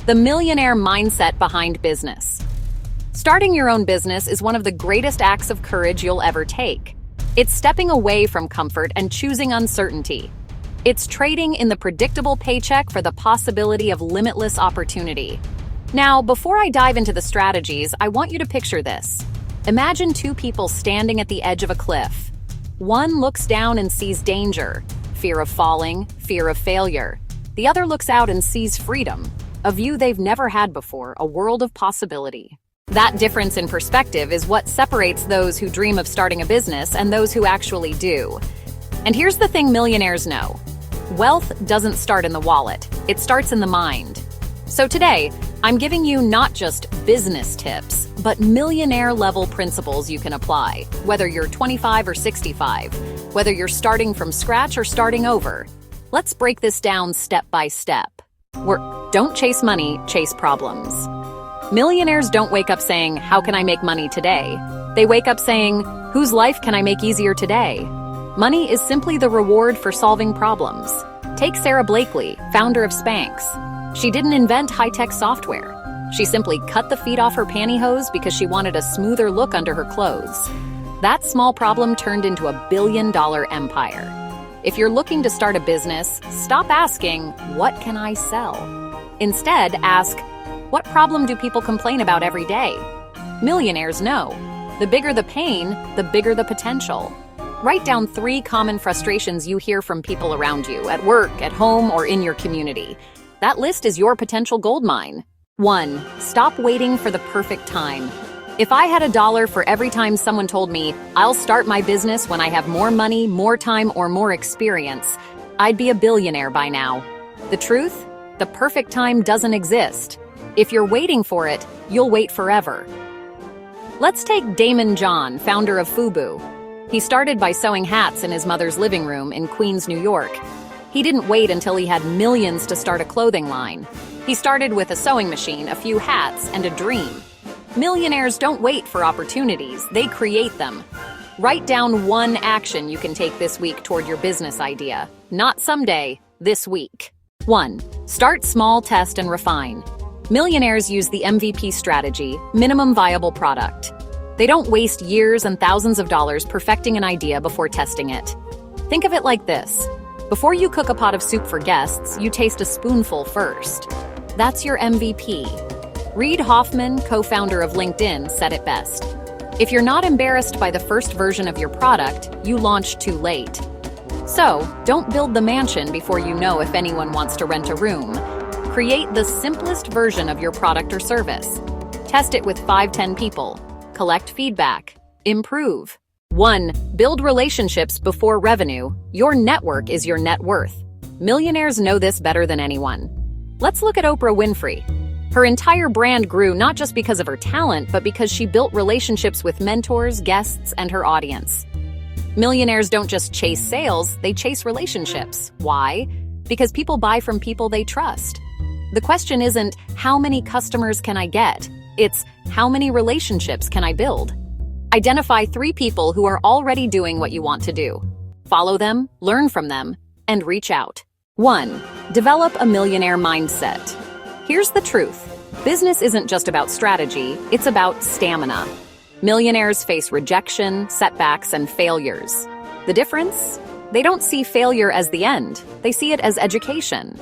The millionaire mindset behind business. Starting your own business is one of the greatest acts of courage you'll ever take. It's stepping away from comfort and choosing uncertainty. It's trading in the predictable paycheck for the possibility of limitless opportunity. Now, before I dive into the strategies, I want you to picture this. Imagine two people standing at the edge of a cliff. One looks down and sees danger, fear of falling, fear of failure. The other looks out and sees freedom, a view they've never had before, a world of possibility. That difference in perspective is what separates those who dream of starting a business and those who actually do. And here's the thing millionaires know. Wealth doesn't start in the wallet, it starts in the mind. So today, I'm giving you not just business tips, but millionaire-level principles you can apply, whether you're 25 or 65, whether you're starting from scratch or starting over. Let's break this down step by step. Don't chase money, chase problems. Millionaires don't wake up saying, how can I make money today? They wake up saying, whose life can I make easier today? Money is simply the reward for solving problems. Take Sarah Blakely, founder of Spanx. She didn't invent high-tech software. She simply cut the feet off her pantyhose because she wanted a smoother look under her clothes. That small problem turned into a billion-dollar empire. If you're looking to start a business, stop asking, what can I sell? Instead, ask, what problem do people complain about every day? Millionaires know. The bigger the pain, the bigger the potential. Write down 3 common frustrations you hear from people around you, at work, at home, or in your community. That list is your potential goldmine. 1. Stop waiting for the perfect time. If I had $1 for every time someone told me, I'll start my business when I have more money, more time, or more experience, I'd be a billionaire by now. The truth? The perfect time doesn't exist. If you're waiting for it, you'll wait forever. Let's take Damon John, founder of FUBU. He started by sewing hats in his mother's living room in Queens, New York. He didn't wait until he had millions to start a clothing line. He started with a sewing machine, a few hats, and a dream. Millionaires don't wait for opportunities, they create them. Write down 1 action you can take this week toward your business idea. Not someday, this week. 1. Start small, test, and refine. Millionaires use the MVP strategy, minimum viable product. They don't waste years and thousands of dollars perfecting an idea before testing it. Think of it like this. Before you cook a pot of soup for guests, you taste a spoonful first. That's your MVP. Reid Hoffman, co-founder of LinkedIn, said it best. If you're not embarrassed by the first version of your product, you launch too late. So, don't build the mansion before you know if anyone wants to rent a room. Create the simplest version of your product or service. Test it with 5-10 people. Collect feedback. Improve. 1. Build relationships before revenue. Your network is your net worth. Millionaires know this better than anyone. Let's look at Oprah Winfrey. Her entire brand grew not just because of her talent, but because she built relationships with mentors, guests, and her audience. Millionaires don't just chase sales, they chase relationships. Why? Because people buy from people they trust. The question isn't, how many customers can I get? It's, how many relationships can I build? Identify 3 people who are already doing what you want to do. Follow them, learn from them, and reach out. 1. Develop a millionaire mindset. Here's the truth. Business isn't just about strategy, it's about stamina. Millionaires face rejection, setbacks, and failures. The difference? They don't see failure as the end, they see it as education.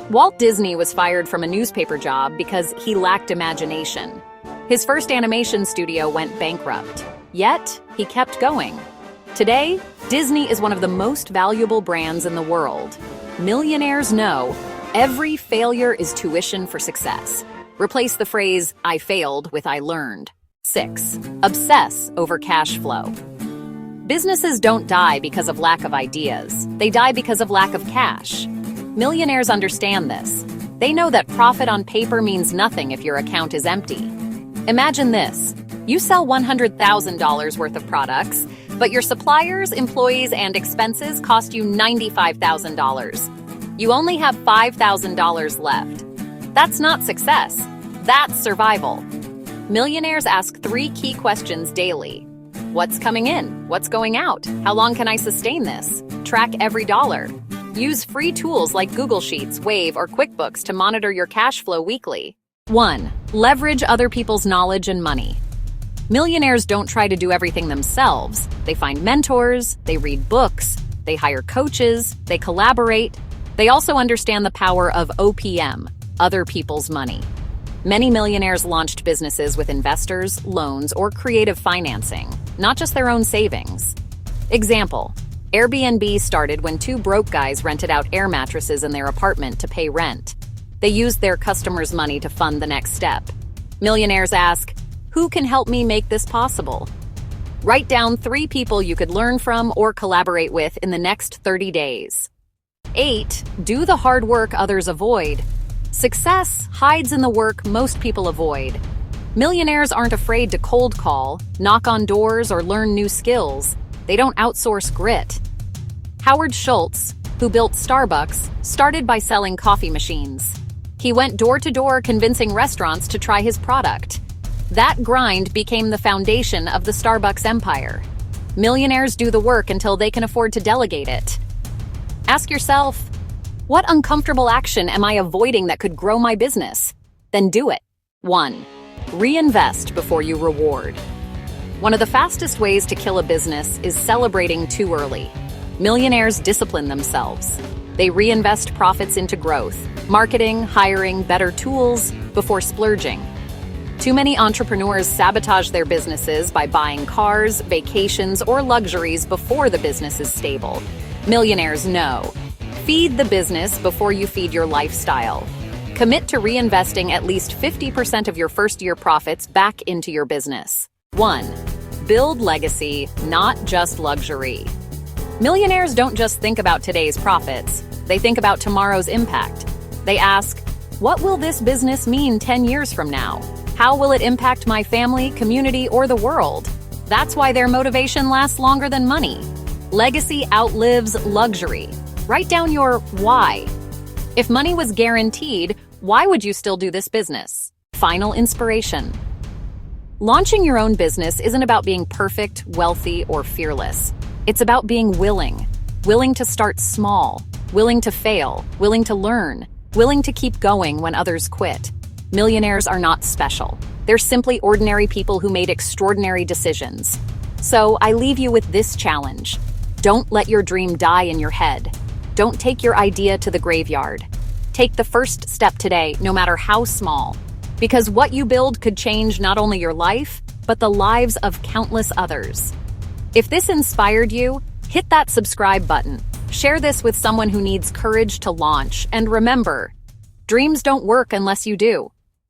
Walt Disney was fired from a newspaper job because he lacked imagination. His first animation studio went bankrupt, yet he kept going. Today, Disney is one of the most valuable brands in the world. Millionaires know every failure is tuition for success. Replace the phrase, I failed, with I learned. 6. Obsess over cash flow. Businesses don't die because of lack of ideas. They die because of lack of cash. Millionaires understand this. They know that profit on paper means nothing if your account is empty. Imagine this. You sell $100,000 worth of products, but your suppliers, employees, and expenses cost you $95,000. You only have $5,000 left. That's not success. That's survival. Millionaires ask 3 key questions daily. What's coming in? What's going out? How long can I sustain this? Track every dollar. Use free tools like Google Sheets, Wave, or QuickBooks to monitor your cash flow weekly. 1. Leverage other people's knowledge and money. Millionaires don't try to do everything themselves. They find mentors, they read books, they hire coaches, they collaborate. They also understand the power of OPM, other people's money. Many millionaires launched businesses with investors, loans, or creative financing, not just their own savings. Example: Airbnb started when two broke guys rented out air mattresses in their apartment to pay rent. They used their customers' money to fund the next step. Millionaires ask, who can help me make this possible? Write down 3 people you could learn from or collaborate with in the next 30 days. 8. Do the hard work others avoid. Success hides in the work most people avoid. Millionaires aren't afraid to cold call, knock on doors, or learn new skills. They don't outsource grit. Howard Schultz, who built Starbucks, started by selling coffee machines. He went door to door convincing restaurants to try his product. That grind became the foundation of the Starbucks empire. Millionaires do the work until they can afford to delegate it. Ask yourself, what uncomfortable action am I avoiding that could grow my business? Then do it. 1. Reinvest before you reward. One of the fastest ways to kill a business is celebrating too early. Millionaires discipline themselves. They reinvest profits into growth, marketing, hiring, better tools before splurging. Too many entrepreneurs sabotage their businesses by buying cars, vacations, or luxuries before the business is stable. Millionaires know. Feed the business before you feed your lifestyle. Commit to reinvesting at least 50% of your first-year profits back into your business. 1. Build legacy, not just luxury. Millionaires don't just think about today's profits, they think about tomorrow's impact. They ask, what will this business mean 10 years from now? How will it impact my family, community, or the world? That's why their motivation lasts longer than money. Legacy outlives luxury. Write down your why. If money was guaranteed, why would you still do this business? Final inspiration. Launching your own business isn't about being perfect, wealthy, or fearless. It's about being willing to start small, willing to fail, willing to learn, willing to keep going when others quit. Millionaires are not special. They're simply ordinary people who made extraordinary decisions. So I leave you with this challenge. Don't let your dream die in your head. Don't take your idea to the graveyard. Take the first step today, no matter how small. Because what you build could change not only your life, but the lives of countless others. If this inspired you, hit that subscribe button. Share this with someone who needs courage to launch. And remember, dreams don't work unless you do.